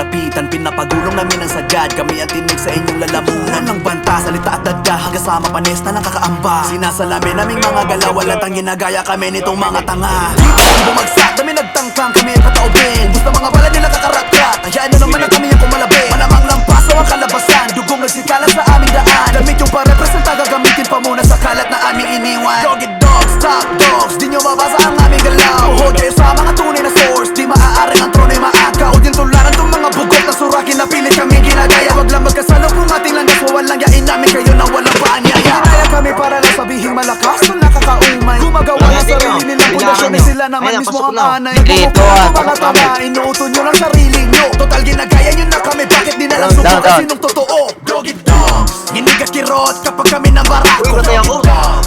malapitan. Pinapagulong namin ang sagad, kami ang tinig sa inyong lalamunan. Ng banta, salita at dagda, hanggang sa mapanis na nakakaamba. Sinasalamin naming mga galaw, walatang ginagaya kami nitong mga tanga. Dito ang bumagsak, dami nagtangkang, kami ang pataubin. Gusto mga bala nila kakarakat, hayaan nyo naman na kami ang kumalabi. Malamang lampas o ang kalabasan, dugong nagsikalat sa aming daan. Damit yung parepresenta, gagamitin pa muna sa kalat na aming iniwan. Doggy dogs, top dogs, di nyo mabasa ang aming galaw. Hold kayo sa mga tunay na source, di maaaring ang trono'y maakaw. Din tularan tong mga bugot na surakin na pilit kami ginagaya. Wag lang magkasalo kung ating landas, walang yain namin kayo na walang paanyaya. Hinaya kami para lang sabihing malakas, kung nakakaumay. Gumagawa ng sarili nilang pundasyon, sila naman mismo ang anay. Bumubuo ang mga tama, inuuto nyo ng sarili nyo. Total ginagaya nyo na kami, bakit di na lang subukan sinong totoo? Doggy dogs, ginig at kirot kapag kami ng barako.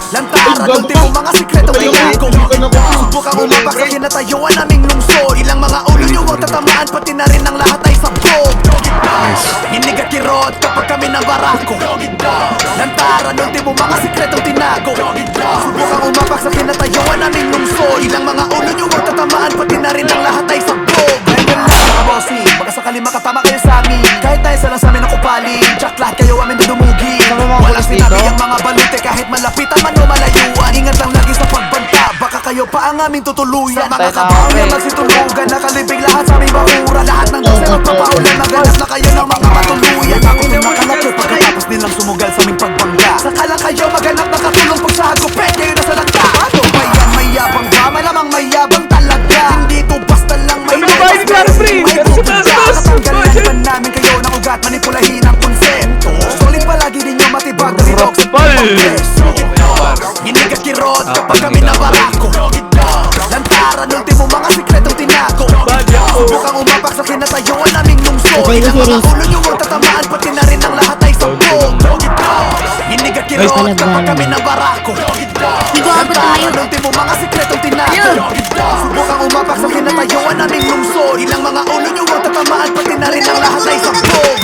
Lantaran, ultimo mga sikretong tinago. Subukang umapak sa kinatayuan naming lungsod. Ilang mga ulo nyo ang tatamaan, pati na rin ang lahat ay sabog. Ginig at kirot kapag kami ng barako. Lantaran, ultimo mga sikretong tinago. Subukang umapak sa kinatayuan naming lungsod. Ilang mga ulo nyo ang tatamaan, pati na rin ang lahat ay sabog. Ngayon lang mga bossy, baka sakali makatama kayo sa amin. Kahit tayo sa lang sa amin ang kupaling, tsak lahat kayo amin dudumugin. Walang sinabi ang mga balute kahit malapitan man o malayuan. Ingat lang lagi sa pagbanta, baka kayo pa ang aming tutuluyan. Sa mga kabaong na magsitulugan, nakalibig lahat sa aming bakura. Lahat ng dose ay magpapaulan, maganap na kayo ng mga matuluyan. Ako din nakalakyo pagkatapos nilang sumugal sa aming pagbangga. Sakala kayo maganap na katulong pag sa hagupit, kayo na sa lagda. Ano ba yan, may yabang ba? Malamang may yabang talaga. Hindi to basta lang may may natanggalan ba namin kayo ng ugat, manipulahin ang konsepto. Solid palagi ninyo matibag na rirok sa pagpagpreso. Ginig at kirot kapag kami na barako. Lantaran, ultimo mga sikretong tinago. Subukang umapak sa kinatayuan naming lungsod. Ilang mga ulo nyo ang tatamaan, pati na rin ang lahat ay sabog. Ginig at kirot kapag kami na barako. Lantaran, ultimo mga sikretong tinago. Subukang umapak sa kinatayuan naming lungsod. Ilang mga ulo nyo ang tatamaan, pati na rin ang lahat ay sabog.